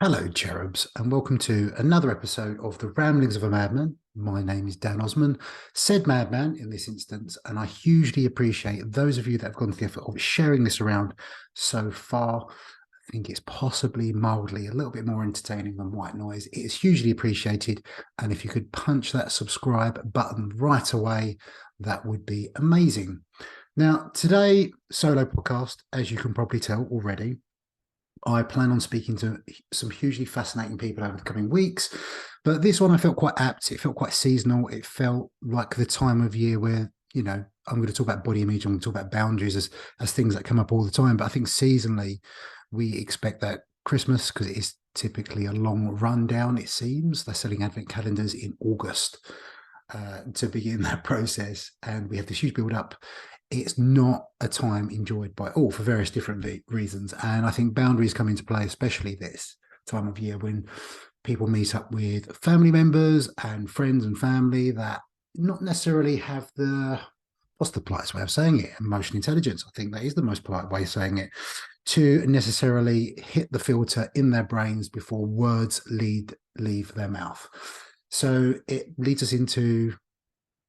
Hello, cherubs, and welcome to another episode of the Ramblings of a Madman. My name is Dan Osman, said madman in this instance, and I hugely appreciate those of you that have gone to the effort of sharing this around so far. I think it's possibly mildly a little bit more entertaining than white noise. It is hugely appreciated, and if you could punch that subscribe button right away, that would be amazing. Now, today, solo podcast, as you can probably tell already. I plan on speaking to some hugely fascinating people over the coming weeks. But this one I felt quite apt. It felt quite seasonal. It felt like the time of year where, I'm going to talk about body image. I'm going to talk about boundaries as things that come up all the time. But I think seasonally, we expect that Christmas, because it is typically a long rundown, it seems. They're selling advent calendars in August to begin that process. And we have this huge build up. It's not a time enjoyed by all for various different reasons. And I think boundaries come into play, especially this time of year when people meet up with family members and friends and family that not necessarily have what's the politest way of saying it? Emotional intelligence. I think that is the most polite way of saying it, to necessarily hit the filter in their brains before words leave their mouth. So it leads us into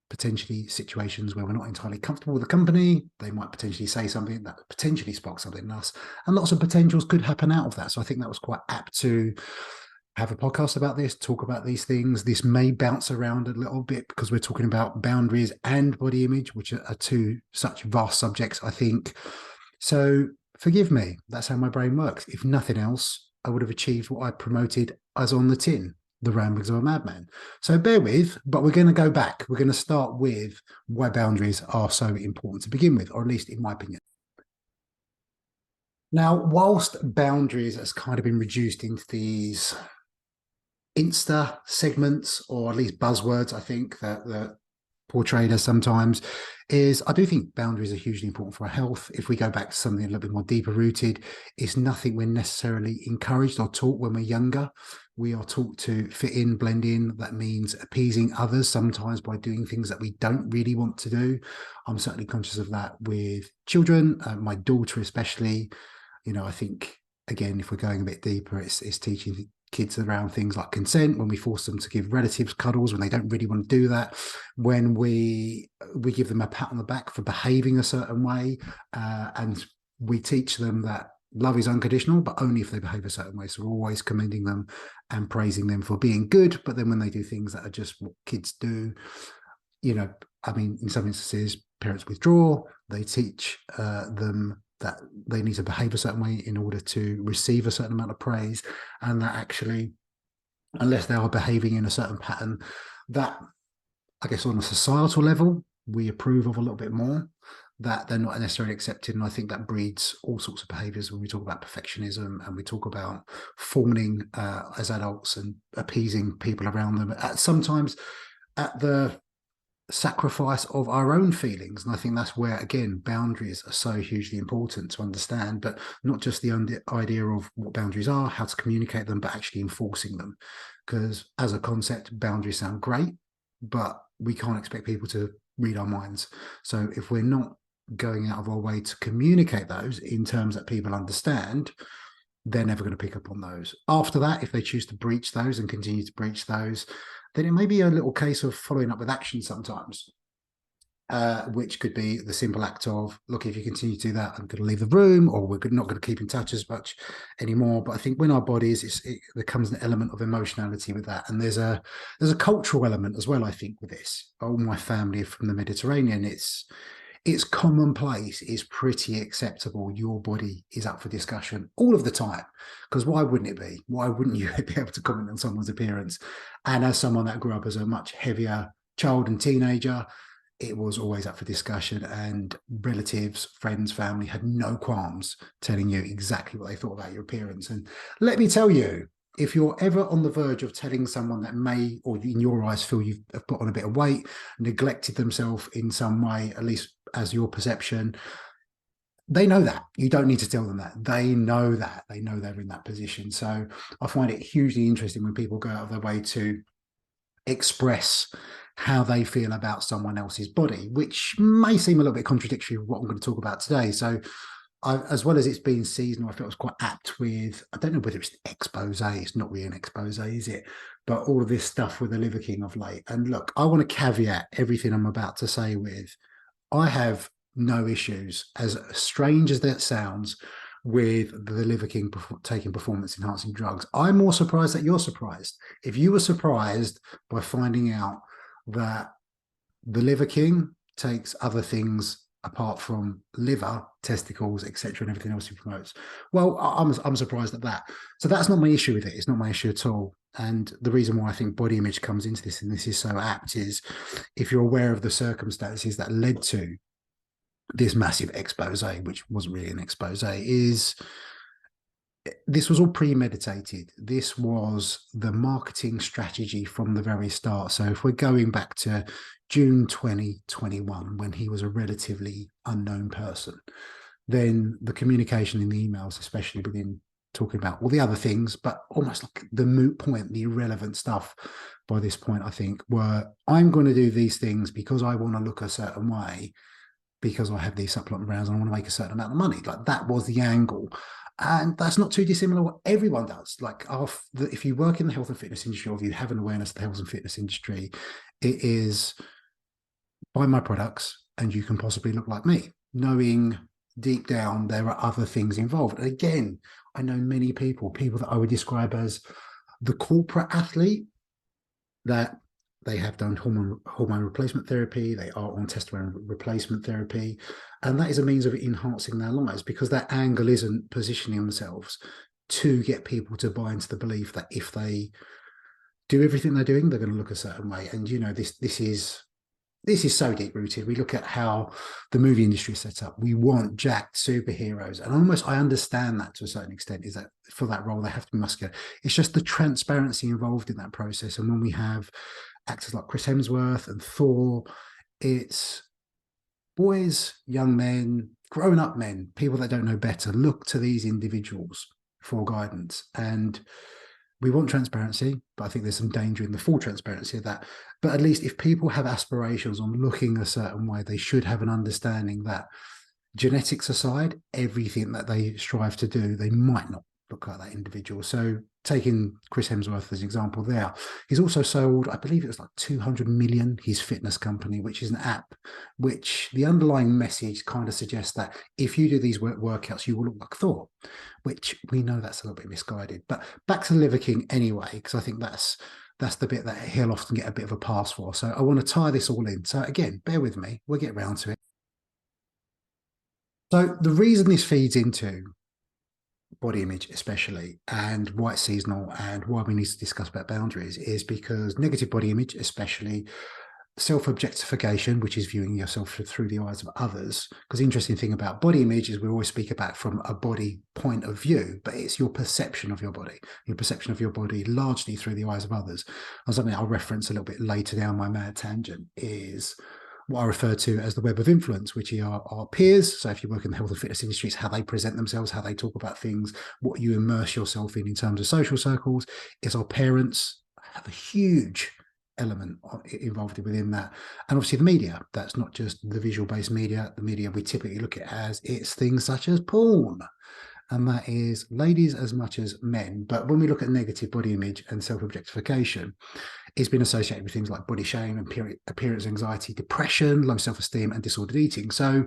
potentially situations where we're not entirely comfortable with the company. They might potentially say something that potentially sparks something in us, and lots of potentials could happen out of that. So I think that was quite apt to have a podcast about this, talk about these things. This may bounce around a little bit because we're talking about boundaries and body image, which are two such vast subjects, I think. So forgive me, that's how my brain works. If nothing else, I would have achieved what I promoted as on the tin, the Ramblings of a Madman. So bear with, but we're going to go back. We're going to start with why boundaries are so important to begin with, or at least in my opinion. Now, whilst boundaries has kind of been reduced into these Insta segments, or at least buzzwords, I think that portrayed as sometimes, is I do think boundaries are hugely important for our health. If we go back to something a little bit more deeper rooted, it's nothing we're necessarily encouraged or taught when we're younger. We are taught to fit in, blend in. That means appeasing others, sometimes by doing things that we don't really want to do. I'm certainly conscious of that with children, my daughter especially. I think, again, if we're going a bit deeper, it's teaching kids around things like consent, when we force them to give relatives cuddles when they don't really want to do that, when we give them a pat on the back for behaving a certain way, and we teach them that love is unconditional, but only if they behave a certain way. So we're always commending them and praising them for being good, but then when they do things that are just what kids do, in some instances, parents withdraw. They teach them that they need to behave a certain way in order to receive a certain amount of praise, and that actually, unless they are behaving in a certain pattern that, I guess, on a societal level we approve of a little bit more, that they're not necessarily accepted. And I think that breeds all sorts of behaviors when we talk about perfectionism and we talk about fawning as adults and appeasing people around them, sometimes at the sacrifice of our own feelings. And I think that's where, again, boundaries are so hugely important to understand, but not just the idea of what boundaries are, how to communicate them, but actually enforcing them. Because as a concept, boundaries sound great, but we can't expect people to read our minds. So if we're not going out of our way to communicate those in terms that people understand, they're never going to pick up on those. After that, if they choose to breach those and continue to breach those, then it may be a little case of following up with action sometimes, which could be the simple act of, look, if you continue to do that, I'm going to leave the room, or we're not going to keep in touch as much anymore. But I think when our bodies, there comes an element of emotionality with that. And there's a cultural element as well, I think, with this. All my family are from the Mediterranean. It's commonplace, it's pretty acceptable. Your body is up for discussion all of the time. Because why wouldn't it be? Why wouldn't you be able to comment on someone's appearance? And as someone that grew up as a much heavier child and teenager, it was always up for discussion. And relatives, friends, family had no qualms telling you exactly what they thought about your appearance. And let me tell you, if you're ever on the verge of telling someone that may, or in your eyes, feel you've put on a bit of weight, neglected themselves in some way, at least as your perception, they know that. You don't need to tell them that. They know that. They know they're in that position. So I find it hugely interesting when people go out of their way to express how they feel about someone else's body, which may seem a little bit contradictory with what I'm going to talk about today. So as well as it's being seasonal, I felt it was quite apt with, I don't know whether it's an expose, it's not really an expose, is it? But all of this stuff with the Liver King of late. And look, I want to caveat everything I'm about to say with, I have no issues, as strange as that sounds, with the Liver King taking performance enhancing drugs. I'm more surprised that you're surprised. If you were surprised by finding out that the Liver King takes other things apart from liver, testicles, etc., and everything else he promotes. Well, I'm surprised at that. So that's not my issue with it. It's not my issue at all. And the reason why I think body image comes into this, and this is so apt, is if you're aware of the circumstances that led to this massive expose, which wasn't really an expose, is this was all premeditated. This was the marketing strategy from the very start. So if we're going back to June 2021, when he was a relatively unknown person, then the communication in the emails, especially within talking about all the other things, but almost like the moot point, the irrelevant stuff by this point, I think, were, I'm going to do these things because I want to look a certain way, because I have these supplement brands and I want to make a certain amount of money. Like, that was the angle. And that's not too dissimilar what everyone does. Like, if you work in the health and fitness industry, or if you have an awareness of the health and fitness industry, it is buy my products and you can possibly look like me, knowing deep down there are other things involved. And again, I know many people that I would describe as the corporate athlete, that they have done hormone replacement therapy, they are on testosterone replacement therapy, and that is a means of enhancing their lives, because that angle isn't positioning themselves to get people to buy into the belief that if they do everything they're doing, they're going to look a certain way. And this is so deep rooted. We look at how the movie industry is set up. We want jacked superheroes. And almost I understand that to a certain extent, is that for that role, they have to be muscular. It's just the transparency involved in that process. And when we have actors like Chris Hemsworth and Thor, it's boys, young men, grown up men, people that don't know better, look to these individuals for guidance. And we want transparency, but I think there's some danger in the full transparency of that. But at least if people have aspirations on looking a certain way, they should have an understanding that, genetics aside, everything that they strive to do, they might not look like that individual. So taking Chris Hemsworth as an example there, he's also sold, I believe it was like 200 million, his fitness company, which is an app, which the underlying message kind of suggests that if you do these workouts, you will look like Thor, which we know that's a little bit misguided. But back to Liver King anyway, because I think that's the bit that he'll often get a bit of a pass for. So I want to tie this all in. So again, bear with me, we'll get around to it. So the reason this feeds into body image especially, and why it's seasonal, and why we need to discuss about boundaries, is because negative body image, especially self-objectification, which is viewing yourself through the eyes of others. Because the interesting thing about body image is we always speak about from a body point of view, but it's your perception of your body largely through the eyes of others. And something I'll reference a little bit later down my mad tangent is what I refer to as the web of influence, which are our peers. So if you work in the health and fitness industry, it's how they present themselves, how they talk about things, what you immerse yourself in terms of social circles. It's our parents have a huge element involved within that. And obviously the media, that's not just the visual based media. The media we typically look at as, it's things such as porn, and that is ladies as much as men. But when we look at negative body image and self-objectification, it's been associated with things like body shame and appearance anxiety, depression, low self-esteem, and disordered eating. So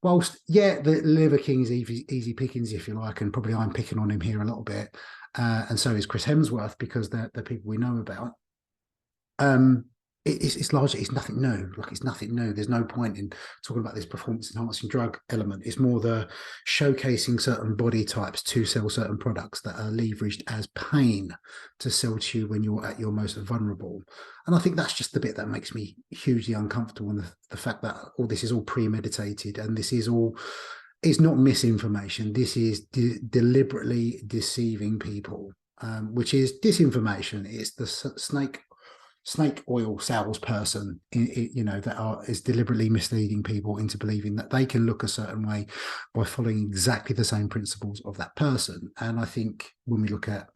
whilst, yeah, the Liver King is easy pickings, if you like, and probably I'm picking on him here a little bit, and so is Chris Hemsworth, because they're people we know about. It's largely, it's nothing new. Like, it's nothing new. There's no point in talking about this performance enhancing drug element. It's more the showcasing certain body types to sell certain products that are leveraged as pain to sell to you when you're at your most vulnerable. And I think that's just the bit that makes me hugely uncomfortable, and the fact that all this is all premeditated, and this is all, it's not misinformation. This is deliberately deceiving people, which is disinformation. It's the snake oil salesperson, is deliberately misleading people into believing that they can look a certain way by following exactly the same principles of that person. And I think when we look at,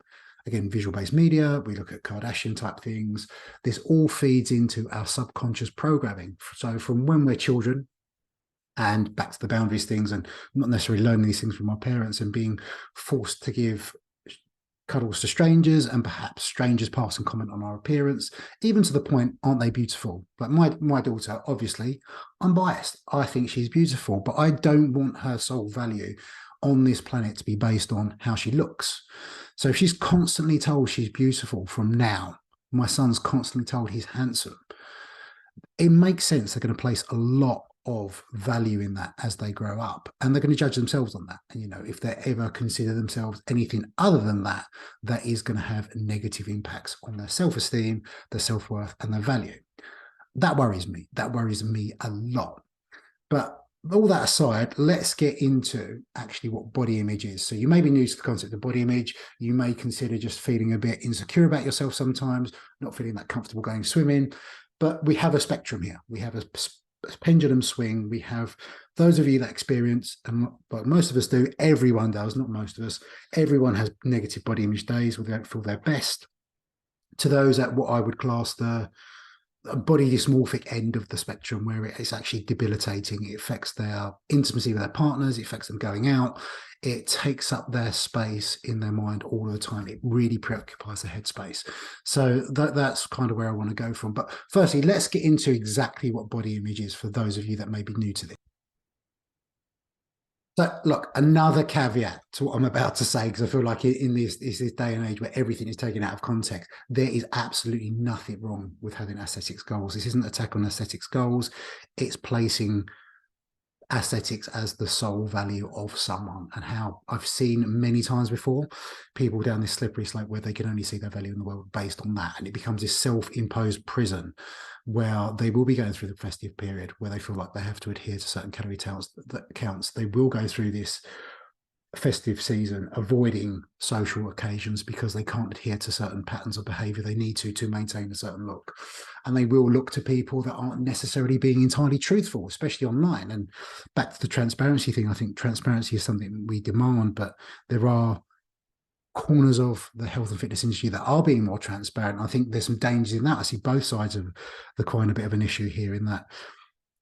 again, visual-based media, we look at Kardashian type things, this all feeds into our subconscious programming. So from when we're children, And back to the boundaries things, and not necessarily learning these things from our parents and being forced to give cuddles to strangers, and perhaps strangers pass and comment on our appearance, even to the point, aren't they beautiful? Like my daughter, obviously, I'm biased. I think she's beautiful, but I don't want her sole value on this planet to be based on how she looks. So if she's constantly told she's beautiful from now, my son's constantly told he's handsome, it makes sense they're going to place a lot of value in that as they grow up, and they're going to judge themselves on that. And if they ever consider themselves anything other than that, that is going to have negative impacts on their self-esteem, their self-worth, and their value. That worries me. That worries me a lot. But all that aside, let's get into actually what body image is. So you may be new to the concept of body image. You may consider just feeling a bit insecure about yourself sometimes, not feeling that comfortable going swimming. But we have a spectrum here. We have a pendulum swing. We have those of you that experience, and but most of us do, everyone does, not most of us, everyone has negative body image days where they don't feel their best, to those at what I would class the body dysmorphic end of the spectrum, where it's actually debilitating. It affects their intimacy with their partners, it affects them going out, it takes up their space in their mind all the time. It really preoccupies their headspace. So that's kind of where I want to go from. But firstly, let's get into exactly what body image is for those of you that may be new to this. So, look, another caveat to what I'm about to say, because I feel like in this day and age where everything is taken out of context, there is absolutely nothing wrong with having aesthetics goals. This isn't an attack on aesthetics goals. It's placing aesthetics as the sole value of someone, and how I've seen many times before people down this slippery slope where they can only see their value in the world based on that, and it becomes this self-imposed prison where they will be going through the festive period where they feel like they have to adhere to certain calorie counts. They will go through this festive season avoiding social occasions because they can't adhere to certain patterns of behavior they need to maintain a certain look, and they will look to people that aren't necessarily being entirely truthful, especially online. And back to the transparency thing, I think transparency is something we demand, but there are corners of the health and fitness industry that are being more transparent. I think there's some dangers in that. I see both sides of the coin a bit of an issue here, in that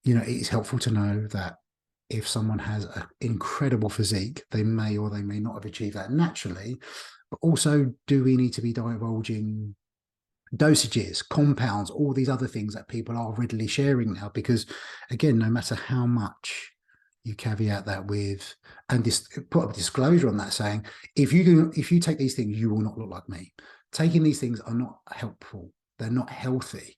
it's helpful to know that if someone has an incredible physique, they may or they may not have achieved that naturally. But also, do we need to be divulging dosages, compounds, all these other things that people are readily sharing now? Because again, no matter how much you caveat that with, and put a disclosure on that saying, if you take these things, you will not look like me. Taking these things are not helpful. They're not healthy.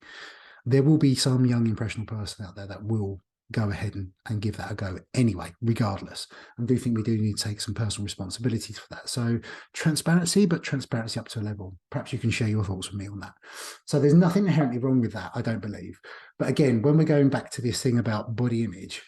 There will be some young impressionable person out there that will go ahead and give that a go anyway, regardless. I do think we do need to take some personal responsibilities for that. So transparency, but transparency up to a level. Perhaps you can share your thoughts with me on that. So there's nothing inherently wrong with that, I don't believe. But again, when we're going back to this thing about body image,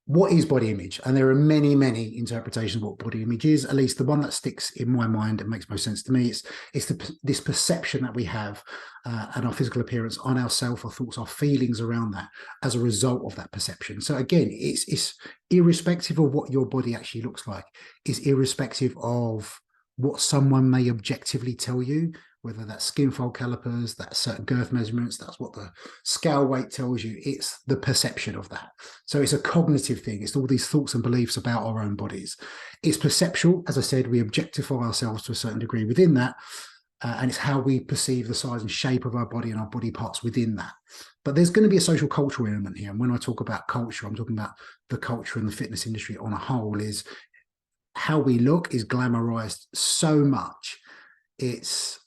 what is body image? And there are many, many interpretations of what body image is. At least the one that sticks in my mind and makes most sense to me, it's this perception that we have and our physical appearance on ourselves, our thoughts, our feelings around that as a result of that perception. So again, it's irrespective of what your body actually looks like. It's irrespective of what someone may objectively tell you, whether that's skin fold calipers, that's certain girth measurements, that's what the scale weight tells you. It's the perception of that. So it's a cognitive thing. It's all these thoughts and beliefs about our own bodies. It's perceptual. As I said, we objectify ourselves to a certain degree within that. And it's how we perceive the size and shape of our body and our body parts within that. But there's going to be a social cultural element here. And when I talk about culture, I'm talking about the culture in the fitness industry on a whole. Is how we look is glamorized so much. It's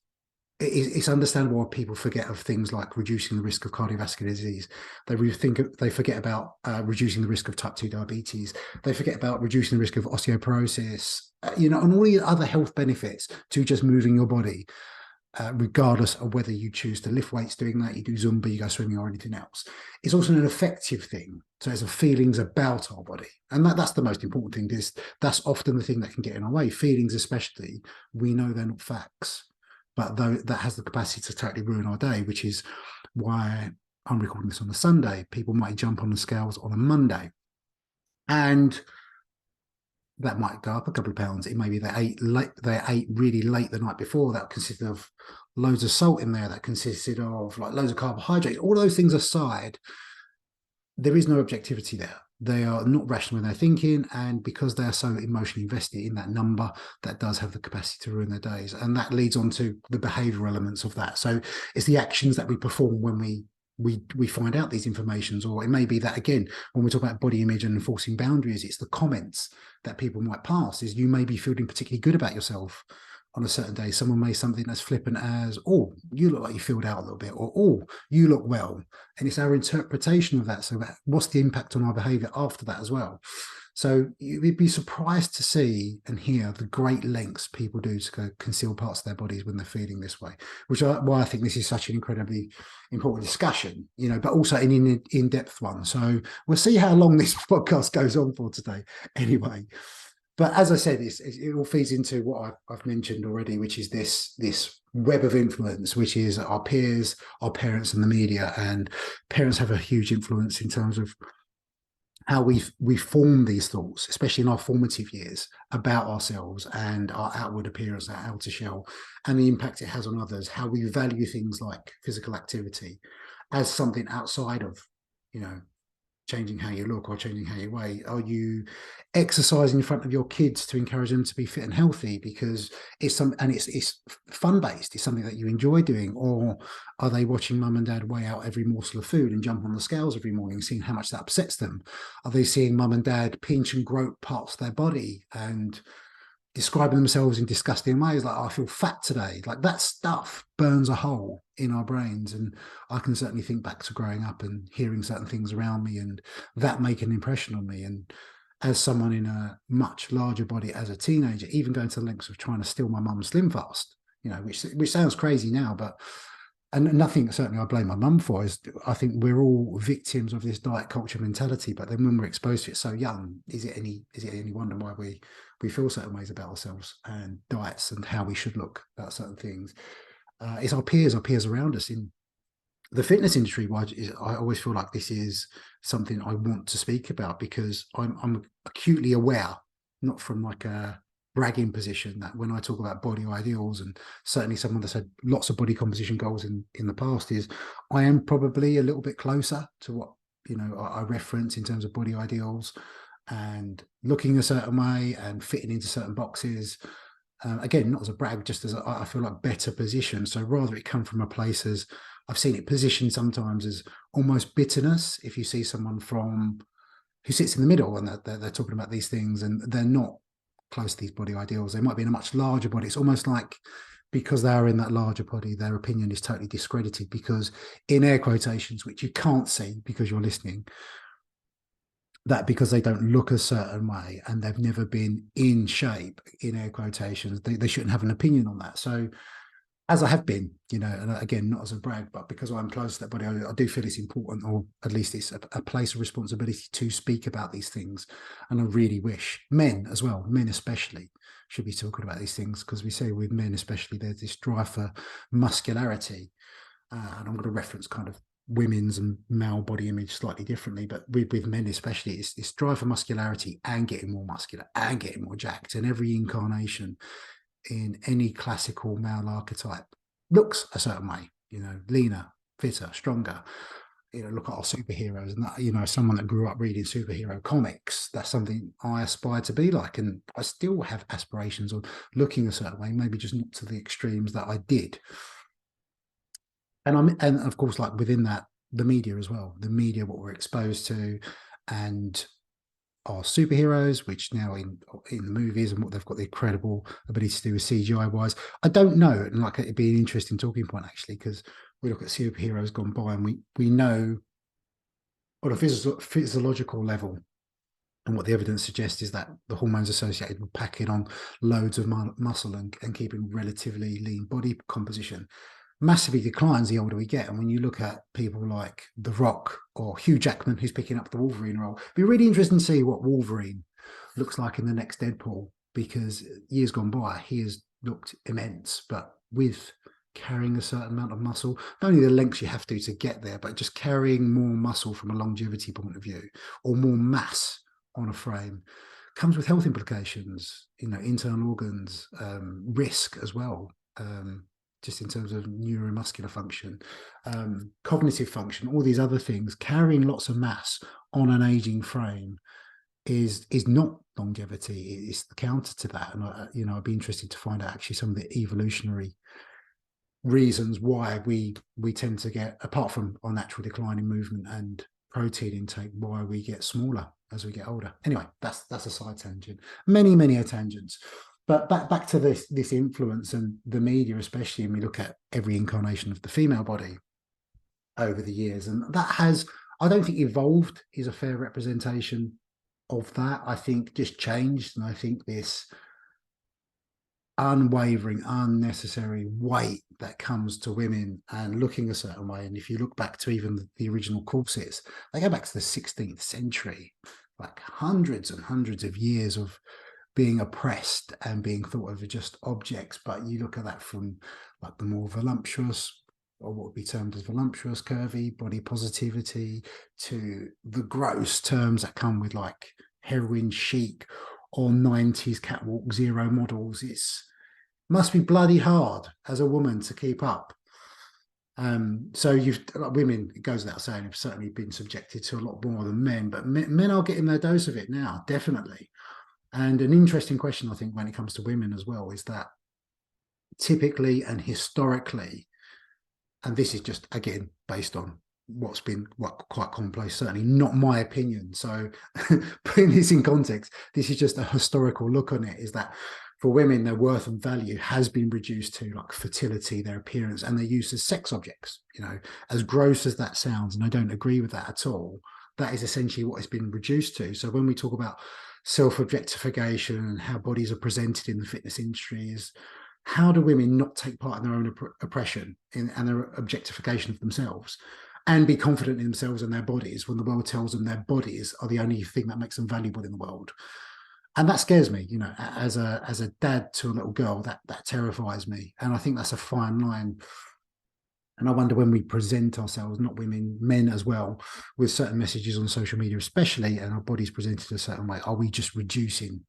understandable why people forget of things like reducing the risk of cardiovascular disease. They forget about reducing the risk of type 2 diabetes. They forget about reducing the risk of osteoporosis, and all the other health benefits to just moving your body, regardless of whether you choose to lift weights doing that, you do Zumba, you go swimming, or anything else. It's also an affective thing. So it's feelings about our body. And that's the most important thing, is that's often the thing that can get in our way. Feelings especially, we know they're not facts, but though that has the capacity to totally ruin our day, which is why I'm recording this on a Sunday. People might jump on the scales on a Monday, and that might go up a couple of pounds. It may be they ate really late the night before. That consisted of loads of salt in there. That consisted of like loads of carbohydrates. All those things aside, there is no objectivity there. They are not rational when they're thinking, and because they are so emotionally invested in that number, that does have the capacity to ruin their days. And that leads on to the behavioral elements of that. So it's the actions that we perform when we find out these informations, or it may be that, again, when we talk about body image and enforcing boundaries, it's the comments that people might pass. Is you may be feeling particularly good about yourself on a certain day. Someone may something as flippant as, "Oh, you look like you filled out a little bit," or, "Oh, you look well." And it's our interpretation of that. So what's the impact on our behavior after that as well? So you'd be surprised to see and hear the great lengths people do to conceal parts of their bodies when they're feeling this way, why I think this is such an incredibly important discussion, but also an in-depth one. So we'll see how long this podcast goes on for today anyway. But as I said, it all feeds into what I've mentioned already, which is this web of influence, which is our peers, our parents, and the media. And parents have a huge influence in terms of how we form these thoughts, especially in our formative years, about ourselves and our outward appearance, our outer shell, and the impact it has on others. How we value things like physical activity as something outside of, you know, changing how you look or changing how you weigh? Are you exercising in front of your kids to encourage them to be fit and healthy because it's fun based, it's something that you enjoy doing? Or are they watching mum and dad weigh out every morsel of food and jump on the scales every morning, seeing how much that upsets them? Are they seeing mum and dad pinch and grope parts of their body and describing themselves in disgusting ways, like, "Oh, I feel fat today"? Like, that stuff burns a hole in our brains. And I can certainly think back to growing up and hearing certain things around me and that make an impression on me. And as someone in a much larger body as a teenager, even going to the lengths of trying to steal my mum's Slim Fast, which sounds crazy now, but and nothing certainly I blame my mum for. Is I think we're all victims of this diet culture mentality. But then when we're exposed to it so young, is it any wonder why we feel certain ways about ourselves and diets and how we should look about certain things? It's our peers around us in the fitness industry. Why I always feel like this is something I want to speak about, because I'm acutely aware, not from like a bragging position, that when I talk about body ideals, and certainly someone that's had lots of body composition goals in the past, is I am probably a little bit closer to what I reference in terms of body ideals and looking a certain way and fitting into certain boxes. Again, not as a brag, just as I feel like better position. So rather it come from a place as I've seen it positioned sometimes as almost bitterness. If you see someone who sits in the middle and they're talking about these things and they're not close to these body ideals, they might be in a much larger body. It's almost like because they are in that larger body, their opinion is totally discredited, because in air quotations, which you can't see because you're listening, that because they don't look a certain way and they've never been in shape, in air quotations, they shouldn't have an opinion on that. So as I have been, and again, not as a brag, but because I'm close to that body, I do feel it's important, or at least it's a place of responsibility to speak about these things. And I really wish men as well, men especially, should be talking about these things, because we say with men especially, there's this drive for muscularity. And I'm going to reference kind of women's and male body image slightly differently, but with men especially, it's this drive for muscularity and getting more muscular and getting more jacked. And every incarnation in any classical male archetype looks a certain way, leaner, fitter, stronger. Look at our superheroes, and that, someone that grew up reading superhero comics, that's something I aspire to be like. And I still have aspirations of looking a certain way, maybe just not to the extremes that I did. And of course, like within that, the media as well, what we're exposed to, and our superheroes, which now in the movies and what they've got the incredible ability to do with CGI wise. I don't know, and like it'd be an interesting talking point actually, because we look at superheroes gone by and we know on a physiological level, and what the evidence suggests is that the hormones associated with packing on loads of muscle and keeping relatively lean body composition massively declines the older we get. And when you look at people like The Rock or Hugh Jackman, who's picking up the Wolverine role, it'd be really interesting to see what Wolverine looks like in the next Deadpool, because years gone by, he has looked immense, but with carrying a certain amount of muscle, not only the lengths you have to get there, but just carrying more muscle from a longevity point of view, or more mass on a frame, comes with health implications, internal organs, risk as well. just in terms of neuromuscular function, cognitive function, all these other things, carrying lots of mass on an aging frame is not longevity. It's the counter to that. And I'd be interested to find out actually some of the evolutionary reasons why we tend to get, apart from our natural decline in movement and protein intake, why we get smaller as we get older. Anyway, that's a side tangent. Many tangents. But back to this influence and the media, especially, and we look at every incarnation of the female body over the years, and that has, I don't think evolved is a fair representation of that. I think just changed, and I think this unwavering, unnecessary weight that comes to women and looking a certain way. And if you look back to even the original corsets, they go back to the 16th century, like hundreds and hundreds of years of being oppressed and being thought of as just objects. But you look at that from like the more voluptuous, or what would be termed as voluptuous, curvy, body positivity, to the gross terms that come with like heroin chic or 90s catwalk zero models. It's must be bloody hard as a woman to keep up. So you've, like, women, it goes without saying, have certainly been subjected to a lot more than men, but men are getting their dose of it now, definitely. And an interesting question, I think, when it comes to women as well, is that typically and historically, and this is just, again, based on what's been quite commonplace, certainly not my opinion. So putting this in context, this is just a historical look on it, is that for women, their worth and value has been reduced to like fertility, their appearance, and their use as sex objects. As gross as that sounds, and I don't agree with that at all, that is essentially what it's been reduced to. So when we talk about self-objectification and how bodies are presented in the fitness industry, is how do women not take part in their own oppression and their objectification of themselves, and be confident in themselves and their bodies when the world tells them their bodies are the only thing that makes them valuable in the world? And that scares me, as a dad to a little girl, that terrifies me. And I think that's a fine line. And I wonder, when we present ourselves, not women, men as well, with certain messages on social media especially, and our bodies presented a certain way, are we just reducing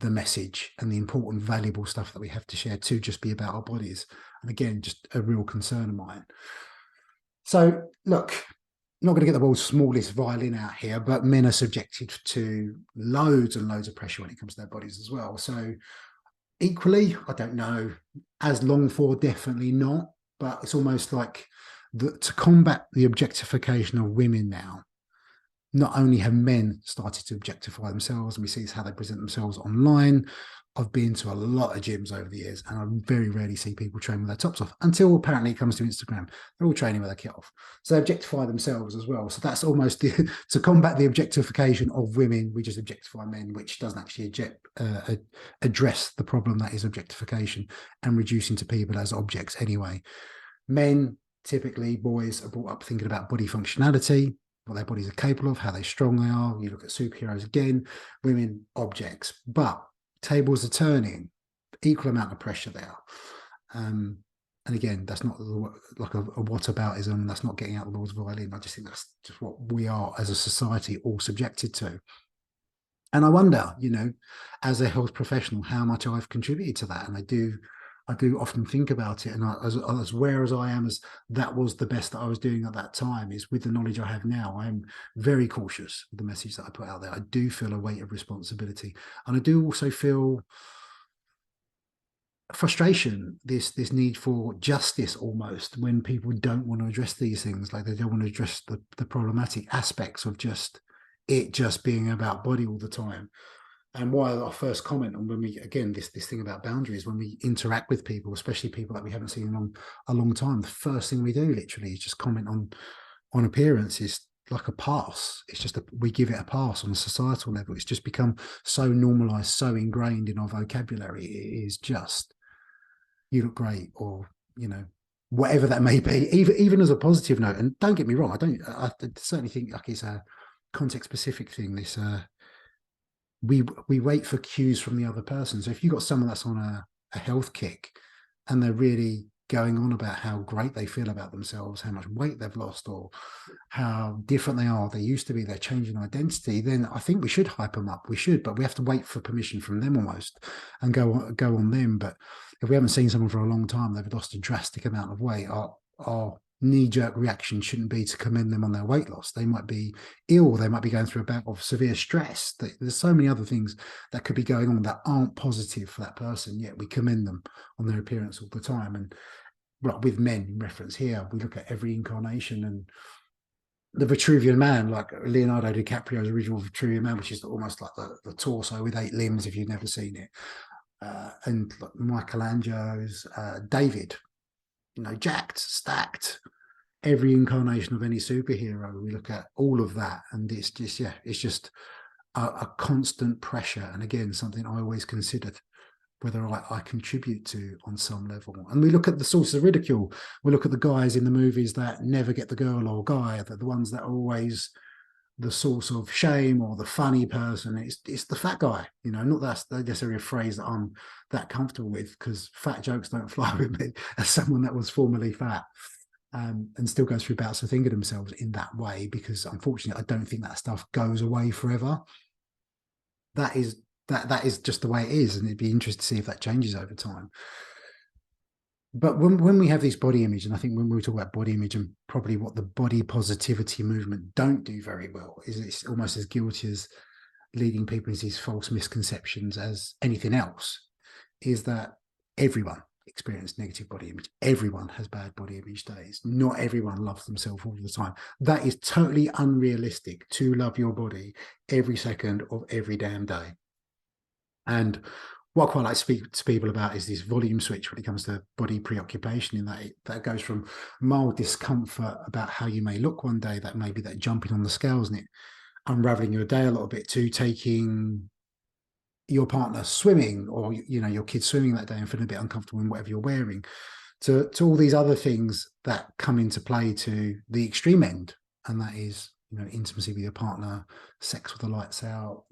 the message and the important, valuable stuff that we have to share to just be about our bodies? And again, just a real concern of mine. So look, not going to get the world's smallest violin out here, but men are subjected to loads and loads of pressure when it comes to their bodies as well. So equally, I don't know, as long for, definitely not, but it's almost like to combat the objectification of women now, not only have men started to objectify themselves, and we see how they present themselves online. I've been to a lot of gyms over the years, and I very rarely see people train with their tops off, until apparently it comes to Instagram. They're all training with their kit off. So they objectify themselves as well. So that's almost to combat the objectification of women, we just objectify men, which doesn't actually address the problem that is objectification and reducing to people as objects anyway. Men, typically boys, are brought up thinking about body functionality, what their bodies are capable of, how strong they are. You look at superheroes again, women, objects. But tables are turning, equal amount of pressure there. And again, that's not like a whataboutism, that's not getting out the world's violin. I just think that's just what we are as a society all subjected to. And I wonder, as a health professional, how much I've contributed to that. And I do often think about it. And as aware as I am, as that was the best that I was doing at that time, is with the knowledge I have now, I'm very cautious with the message that I put out there. I do feel a weight of responsibility. And I do also feel frustration, this need for justice almost, when people don't want to address these things. Like, they don't want to address the problematic aspects of just being about body all the time. And why our first comment on, when we, again, this thing about boundaries, when we interact with people, especially people that we haven't seen in a long time, the first thing we do literally is just comment on appearance. Is like a pass. It's just we give it a pass on a societal level. It's just become so normalized, so ingrained in our vocabulary. It is just, you look great, or whatever that may be, even as a positive note. And don't get me wrong, I certainly think like it's a context specific thing. This we wait for cues from the other person. So if you've got someone that's on a health kick and they're really going on about how great they feel about themselves, how much weight they've lost, or how different they are, they used to be, they're changing identity, then I think we should hype them up. We should, but we have to wait for permission from them almost and go on them. But if we haven't seen someone for a long time, they've lost a drastic amount of weight, our knee-jerk reaction shouldn't be to commend them on their weight loss. They might be ill, they might be going through a bout of severe stress. There's so many other things that could be going on that aren't positive for that person, yet we commend them on their appearance all the time. And well, with men in reference here, we look at every incarnation, and the Vitruvian Man, like Leonardo DiCaprio's original Vitruvian Man, which is almost like the torso with 8 limbs if you've never seen it, and like Michelangelo's David, jacked, stacked, every incarnation of any superhero. We look at all of that, and it's just, yeah, it's just a constant pressure. And again, something I always considered whether I contribute to on some level. And we look at the sources of ridicule. We look at the guys in the movies that never get the girl or guy, that the ones that are always the source of shame or the funny person. It's the fat guy, not that's necessarily a phrase that I'm that comfortable with, because fat jokes don't fly with me as someone that was formerly fat. And still goes through bouts of thinking of themselves in that way, because unfortunately, I don't think that stuff goes away forever. That is just the way it is, and it'd be interesting to see if that changes over time. But when we have this body image, and I think when we talk about body image and probably what the body positivity movement don't do very well, is it's almost as guilty as leading people into these false misconceptions as anything else, is that everyone experience negative body image. Everyone has bad body image days. Not everyone loves themselves all the time. That is totally unrealistic, to love your body every second of every damn day. And what I quite like to speak to people about is this volume switch when it comes to body preoccupation, in that goes from mild discomfort about how you may look one day, that maybe that jumping on the scales and it unraveling your day a little bit, to taking your partner swimming, or your kids swimming that day and feeling a bit uncomfortable in whatever you're wearing, to all these other things that come into play, to the extreme end, and that is intimacy with your partner, sex with the lights out,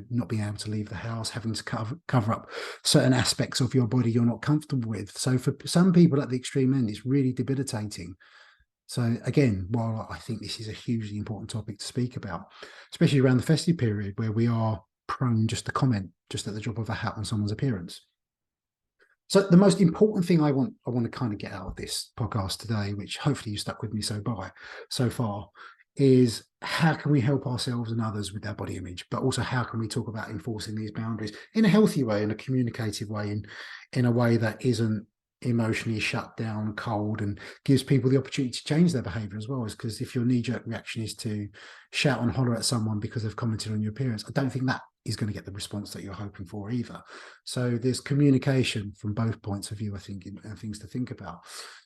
not being able to leave the house, having to cover up certain aspects of your body you're not comfortable with. So for some people at the extreme end, it's really debilitating. So again, while I think this is a hugely important topic to speak about, especially around the festive period, where we are prone just to comment just at the drop of a hat on someone's appearance. So the most important thing I want to kind of get out of this podcast today, which hopefully you stuck with me so far, is how can we help ourselves and others with our body image, but also how can we talk about enforcing these boundaries in a healthy way, in a communicative way, in a way that isn't emotionally shut down, cold, and gives people the opportunity to change their behavior as well. Is because if your knee-jerk reaction is to shout and holler at someone because they've commented on your appearance, I don't think that is going to get the response that you're hoping for either. So there's communication from both points of view, I think, and things to think about.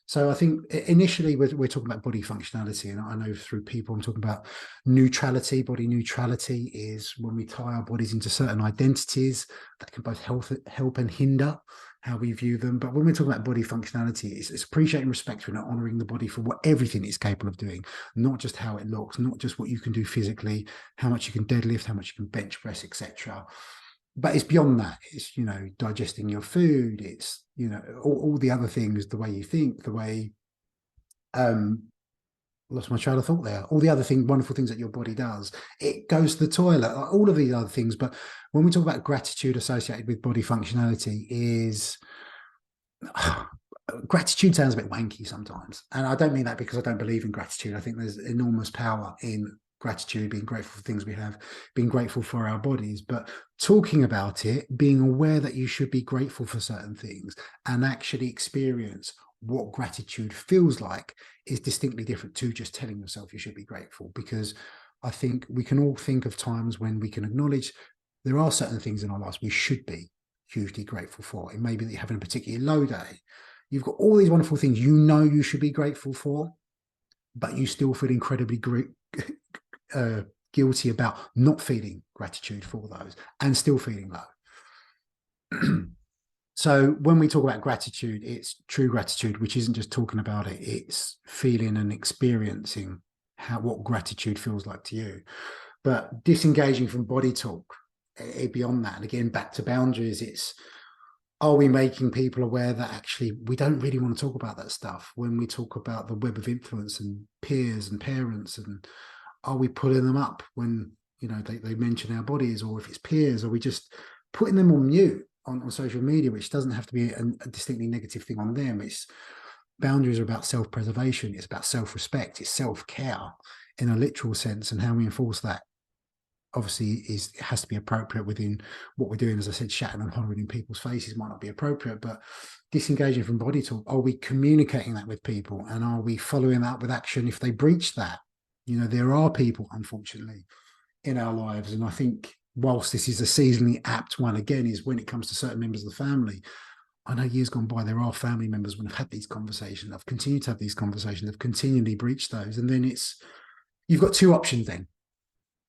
So I think initially we're talking about body functionality, and I know through people I'm talking about neutrality. Body neutrality is when we tie our bodies into certain identities that can both help and hinder how we view them. But when we're talking about body functionality, it's appreciating, respecting, and honoring the body for what everything it's capable of doing, not just how it looks, not just what you can do physically, how much you can deadlift, how much you can bench press, etc. But it's beyond that. It's, digesting your food. It's, all the other things, the way you think, the way, lost my train of thought there. All the other wonderful things that your body does. It goes to the toilet, all of these other things. But when we talk about gratitude associated with body functionality, is gratitude sounds a bit wanky sometimes. And I don't mean that because I don't believe in gratitude. I think there's enormous power in gratitude, being grateful for things we have, being grateful for our bodies, but talking about it, being aware that you should be grateful for certain things and actually experience what gratitude feels like is distinctly different to just telling yourself you should be grateful. Because I think we can all think of times when we can acknowledge there are certain things in our lives we should be hugely grateful for. It may be that you're having a particularly low day. You've got all these wonderful things you should be grateful for, but you still feel incredibly guilty about not feeling gratitude for those and still feeling low. So when we talk about gratitude, it's true gratitude, which isn't just talking about it, it's feeling and experiencing what gratitude feels like to you. But disengaging from body talk, beyond that, and again, back to boundaries, it's are we making people aware that actually we don't really want to talk about that stuff when we talk about the web of influence and peers and parents? And are we pulling them up when, you know, they mention our bodies, or if it's peers, are we just putting them on mute on social media, which doesn't have to be a distinctly negative thing on them? It's boundaries are about self-preservation, it's about self-respect, it's self-care in a literal sense, and how we enforce that obviously it has to be appropriate within what we're doing. As I said, shouting and hollering in people's faces might not be appropriate, but disengaging from body talk, are we communicating that with people, and are we following that with action if they breach that? You know, there are people, unfortunately, in our lives, and I think whilst this is a seasonally apt one, again, is when it comes to certain members of the family. I know years gone by, there are family members when I've had these conversations, I've continued to have these conversations, I've continually breached those. And then you've got two options then.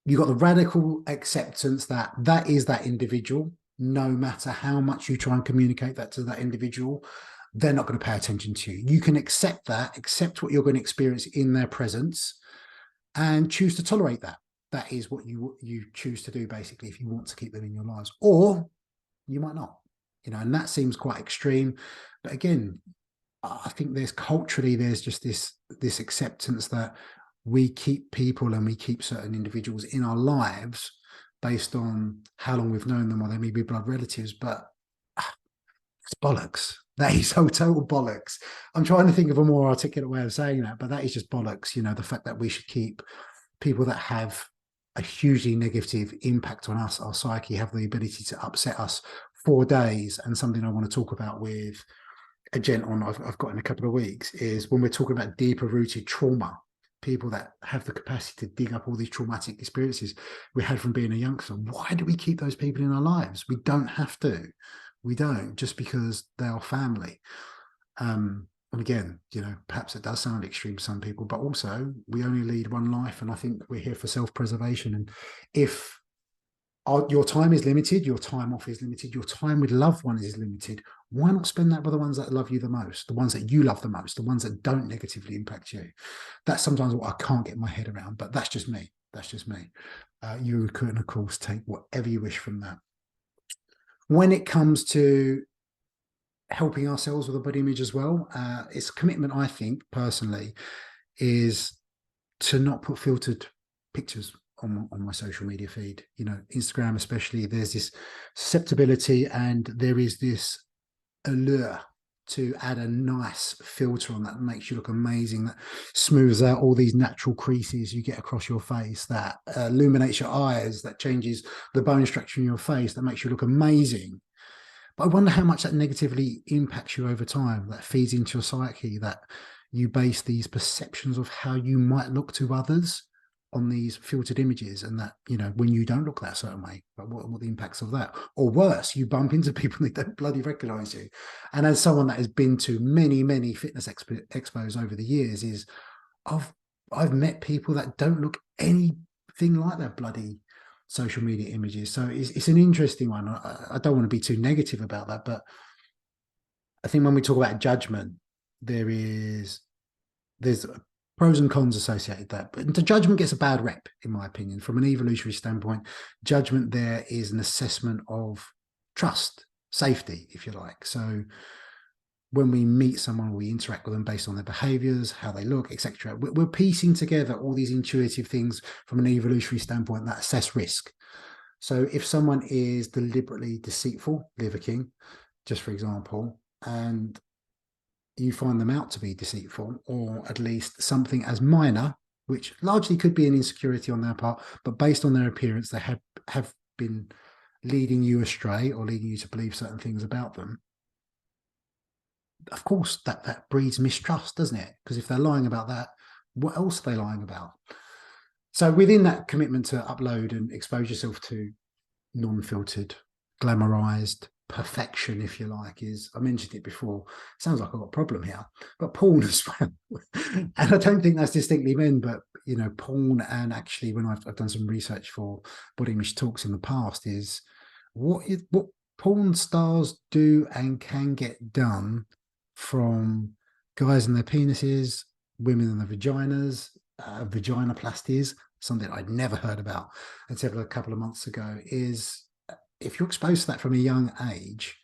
You've got the radical acceptance that that is that individual, no matter how much you try and communicate that to that individual, they're not going to pay attention to you. You can accept that, accept what you're going to experience in their presence, and choose to tolerate that. That is what you choose to do, basically, if you want to keep them in your lives. Or you might not, you know, and that seems quite extreme. But again, I think there's just this acceptance that we keep people and we keep certain individuals in our lives based on how long we've known them, or they may be blood relatives, but it's bollocks. That is so total bollocks. I'm trying to think of a more articulate way of saying that, but that is just bollocks. You know, the fact that we should keep people that have a hugely negative impact on us, our psyche, have the ability to upset us for days. And something I want to talk about with a gent on I've got in a couple of weeks is when we're talking about deeper rooted trauma, people that have the capacity to dig up all these traumatic experiences we had from being a youngster. Why do we keep those people in our lives? We don't have to. We don't, just because they are family. And again, you know, perhaps it does sound extreme to some people, but also we only lead one life, and I think we're here for self-preservation. And if your time is limited, your time off is limited, your time with loved ones is limited, why not spend that with the ones that love you the most, the ones that you love the most, the ones that don't negatively impact you? That's sometimes what I can't get my head around, but that's just me. That's just me. You can, of course, take whatever you wish from that. When it comes to helping ourselves with a body image as well, it's a commitment, I think, personally, is to not put filtered pictures on my social media feed. You know, Instagram especially, there's this susceptibility and there is this allure to add a nice filter on that makes you look amazing, that smooths out all these natural creases you get across your face, that illuminates your eyes, that changes the bone structure in your face, that makes you look amazing. But I wonder how much that negatively impacts you over time, that feeds into your psyche, that you base these perceptions of how you might look to others on these filtered images, and that, you know, when you don't look that certain way, but what the impacts of that? Or worse, you bump into people that don't bloody recognize you. And as someone that has been to many fitness expos over the years, is I've I've met people that don't look anything like their bloody social media images. So it's an interesting one. I don't want to be too negative about that, but I think when we talk about judgment, there's pros and cons associated with that. But the judgment gets a bad rep, in my opinion. From an evolutionary standpoint, judgment there is an assessment of trust, safety, if you like. So when we meet someone, we interact with them based on their behaviors, how they look, etc. We're piecing together all these intuitive things from an evolutionary standpoint that assess risk. So if someone is deliberately deceitful, liver king, just for example, and you find them out to be deceitful, or at least something as minor, which largely could be an insecurity on their part, but based on their appearance, they have been leading you astray or leading you to believe certain things about them. Of course, that breeds mistrust, doesn't it? Because if they're lying about that, what else are they lying about? So within that commitment to upload and expose yourself to non-filtered, glamorized perfection, if you like, is, I mentioned it before, sounds like I've got a problem here, but porn as well. And I don't think that's distinctly men, but, you know, porn, and actually when I've done some research for Body Image Talks in the past, is what porn stars do and can get done, from guys and their penises, women and their vaginas, vaginoplasties, something I'd never heard about until a couple of months ago, is if you're exposed to that from a young age,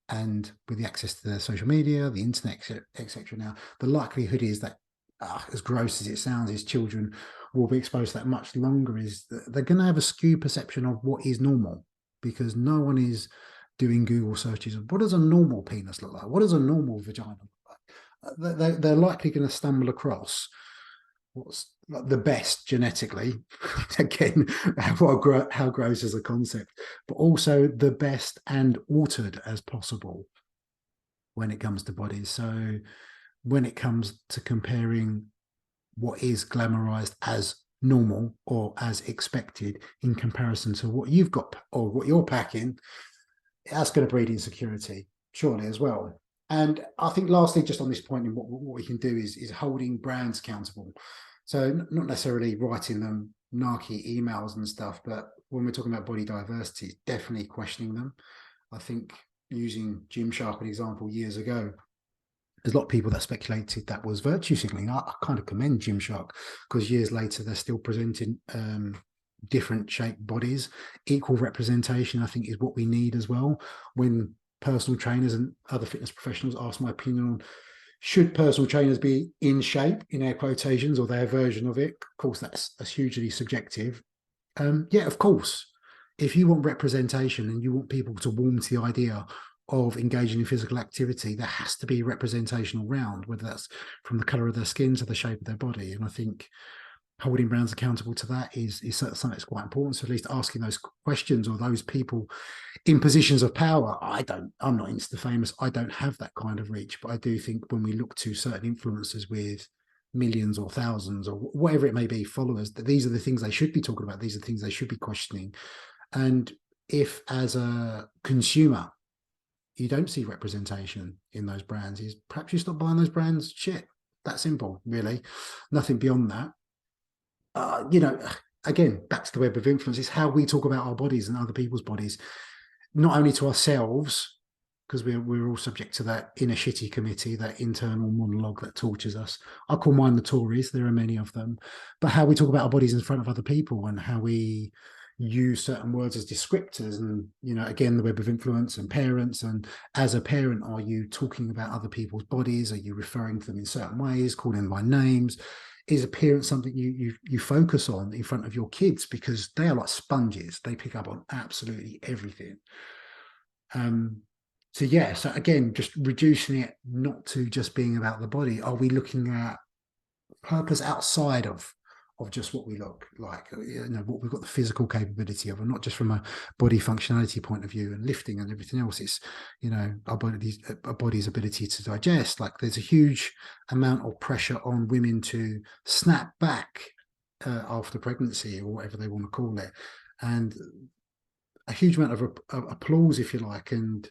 And with the access to the social media, the internet, etc., now, the likelihood is that, as gross as it sounds, is children will be exposed to that much longer. Is that they're going to have a skewed perception of what is normal, because no one is doing Google searches of what does a normal penis look like? What does a normal vagina look like? They're likely going to stumble across what's the best genetically. Again, how gross as a concept, but also the best and altered as possible when it comes to bodies. So when it comes to comparing what is glamorized as normal or as expected in comparison to what you've got or what you're packing, that's going to breed insecurity, surely, as well. And I think lastly, just on this point, what we can do is holding brands accountable. So not necessarily writing them narky emails and stuff, but when we're talking about body diversity, definitely questioning them. I think using Gymshark, an example, years ago, there's a lot of people that speculated that was virtue signaling. I kind of commend Gymshark, because years later they're still presenting different shaped bodies. Equal representation, I think, is what we need as well. When personal trainers and other fitness professionals ask my opinion on should personal trainers be in shape, in air quotations, or their version of it, of course that's hugely subjective. Yeah, of course. If you want representation and you want people to warm to the idea of engaging in physical activity, there has to be representation all round, whether that's from the colour of their skin to the shape of their body. And I think holding brands accountable to that is something that's quite important. So at least asking those questions, or those people in positions of power. I'm not Insta famous. I don't have that kind of reach, but I do think when we look to certain influencers with millions or thousands or whatever it may be, followers, that these are the things they should be talking about. These are the things they should be questioning. And if as a consumer, you don't see representation in those brands, is perhaps you stop buying those brands. Shit, that simple, really. Nothing beyond that. You know, again, back to the web of influence, is how we talk about our bodies and other people's bodies, not only to ourselves, because we're all subject to that inner shitty committee, that internal monologue that tortures us. I call mine the Tories. There are many of them, but how we talk about our bodies in front of other people, and how we use certain words as descriptors. And again, the web of influence and parents. And as a parent, are you talking about other people's bodies? Are you referring to them in certain ways, calling them by names? Is appearance something you focus on in front of your kids, because they are like sponges? They pick up on absolutely everything. So yeah, so again, just reducing it not to just being about the body. Are we looking at purpose outside of just what we look like? What we've got the physical capability of, and not just from a body functionality point of view and lifting and everything else. It's our body's ability to digest. Like, there's a huge amount of pressure on women to snap back after pregnancy, or whatever they want to call it, and a huge amount of applause, if you like, and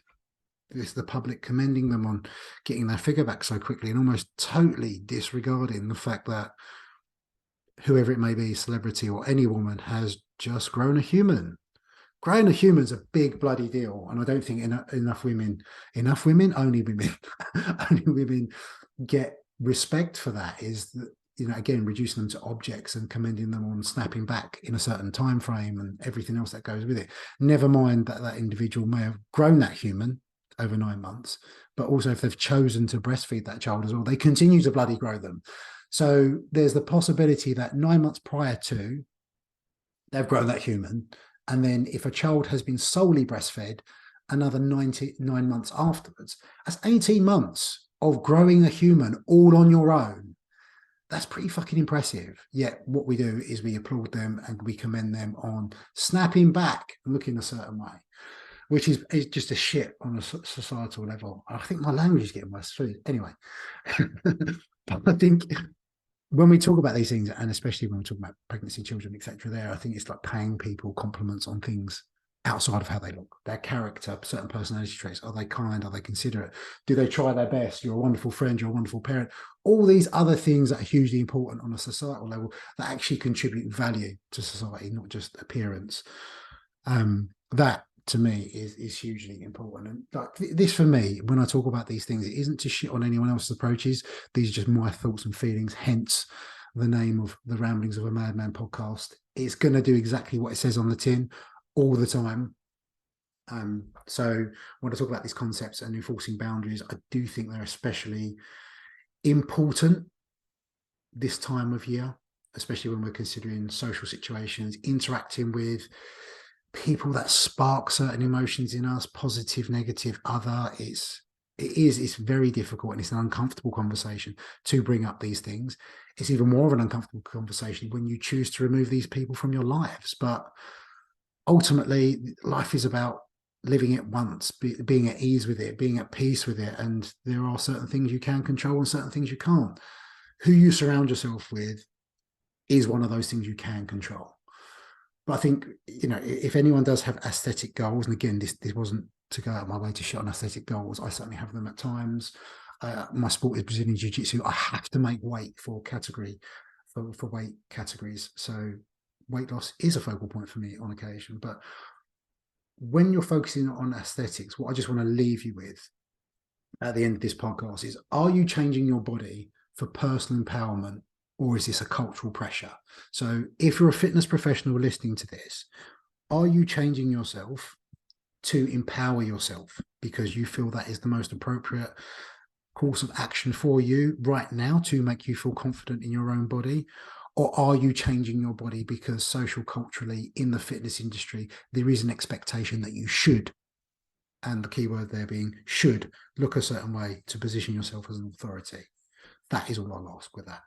the public commending them on getting their figure back so quickly, and almost totally disregarding the fact that whoever it may be, celebrity or any woman, has just grown a human. Growing a human's a big bloody deal, and I don't think enough women, only women, only women get respect for that. Is that, again, reducing them to objects and commending them on snapping back in a certain time frame and everything else that goes with it. Never mind that individual may have grown that human over 9 months, but also if they've chosen to breastfeed that child as well, they continue to bloody grow them. So there's the possibility that 9 months prior to, they've grown that human. And then if a child has been solely breastfed, another 9 months afterwards, that's 18 months of growing a human all on your own. That's pretty fucking impressive. Yet what we do is we applaud them and we commend them on snapping back and looking a certain way, which is just a shit on a societal level. I think my language is getting worse too. Anyway, but I think when we talk about these things, and especially when we talk about pregnancy, children, etc., there, I think it's like paying people compliments on things outside of how they look, their character, certain personality traits. Are they kind? Are they considerate? Do they try their best? You're a wonderful friend. You're a wonderful parent. All these other things that are hugely important on a societal level that actually contribute value to society, not just appearance. That to me is hugely important. And like this, for me, when I talk about these things, it isn't to shit on anyone else's approaches. These are just my thoughts and feelings, hence the name of the Ramblings of a Madman podcast. It's going to do exactly what it says on the tin all the time. So when I talk about these concepts and enforcing boundaries, I do think they're especially important this time of year, especially when we're considering social situations, interacting with people that spark certain emotions in us, positive, negative, other. It's very difficult, and it's an uncomfortable conversation to bring up these things. It's even more of an uncomfortable conversation when you choose to remove these people from your lives. But ultimately, life is about living it once, being at ease with it, being at peace with it. And there are certain things you can control and certain things you can't. Who you surround yourself with is one of those things you can control. But I think, if anyone does have aesthetic goals, and again, this wasn't to go out of my way to shit on aesthetic goals, I certainly have them at times. My sport is Brazilian Jiu-Jitsu. I have to make weight for weight categories. So weight loss is a focal point for me on occasion. But when you're focusing on aesthetics, what I just want to leave you with at the end of this podcast is, are you changing your body for personal empowerment, or is this a cultural pressure? So if you're a fitness professional listening to this, are you changing yourself to empower yourself because you feel that is the most appropriate course of action for you right now to make you feel confident in your own body? Or are you changing your body because social culturally in the fitness industry, there is an expectation that you should, and the key word there being should, look a certain way to position yourself as an authority? That is all I'll ask with that.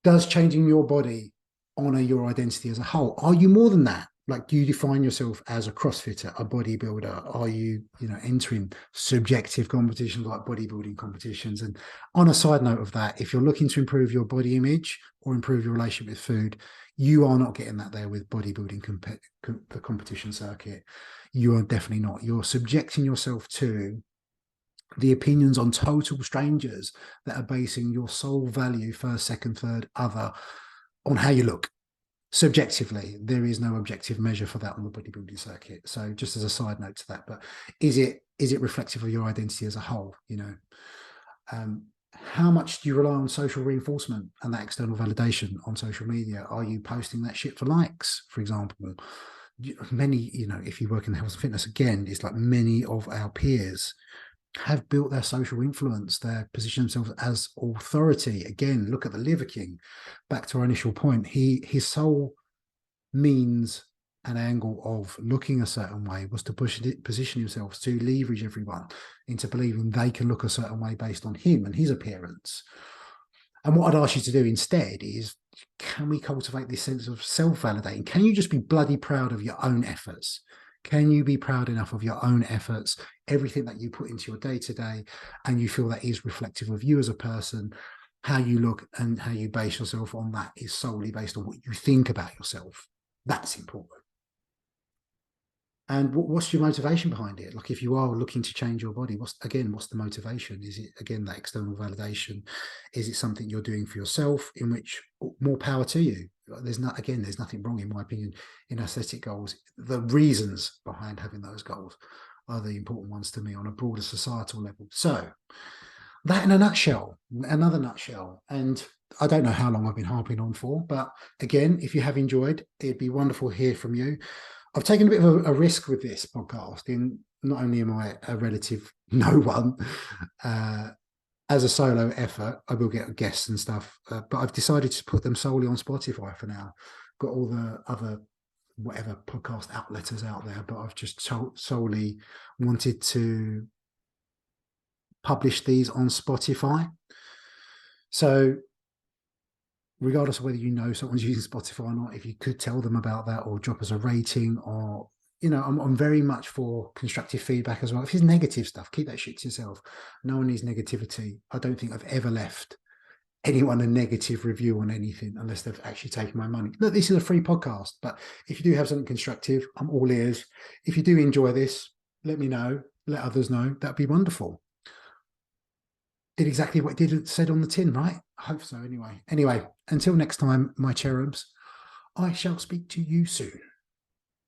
Does changing your body honor your identity as a whole? Are you more than that? Like, do you define yourself as a CrossFitter, a bodybuilder? Are you, entering subjective competitions like bodybuilding competitions? And on a side note of that, if you're looking to improve your body image or improve your relationship with food, you are not getting that there with bodybuilding the competition circuit. You are definitely not. You're subjecting yourself to the opinions on total strangers that are basing your sole value, first, second, third, other, on how you look. Subjectively, there is no objective measure for that on the bodybuilding circuit. So just as a side note to that, but is it reflective of your identity as a whole? How much do you rely on social reinforcement and that external validation on social media? Are you posting that shit for likes, for example? Many, if you work in health and fitness, again, it's like many of our peers have built their social influence, they position themselves as authority. Again, look at the Liver King. Back to our initial point, his sole means and angle of looking a certain way was to position himself to leverage everyone into believing they can look a certain way based on him and his appearance. And what I'd ask you to do instead is, can we cultivate this sense of self-validating? Can you just be bloody proud of your own efforts? Can you be proud enough of your own efforts, everything that you put into your day-to-day, and you feel that is reflective of you as a person? How you look and how you base yourself on that is solely based on what you think about yourself. That's important. And what's your motivation behind it? Like, if you are looking to change your body, what's the motivation? Is it, again, that external validation? Is it something you're doing for yourself, in which more power to you? There's nothing wrong, in my opinion, in aesthetic goals. The reasons behind having those goals are the important ones to me on a broader societal level. So that in a nutshell, another nutshell. And I don't know how long I've been harping on for, but again, if you have enjoyed, it'd be wonderful to hear from you. I've taken a bit of a risk with this podcast. In not only am I a relative no one, as a solo effort, I will get guests and stuff, but I've decided to put them solely on Spotify for now. Got all the other whatever podcast outletters out there, but I've just solely wanted to publish these on Spotify. So regardless of whether someone's using Spotify or not, if you could tell them about that or drop us a rating, or, I'm very much for constructive feedback as well. If it's negative stuff, keep that shit to yourself. No one needs negativity. I don't think I've ever left anyone a negative review on anything unless they've actually taken my money. Look, this is a free podcast, but if you do have something constructive, I'm all ears. If you do enjoy this, let me know, let others know. That'd be wonderful. Did exactly what it said on the tin, right? I hope so, anyway. Anyway, until next time, my cherubs, I shall speak to you soon.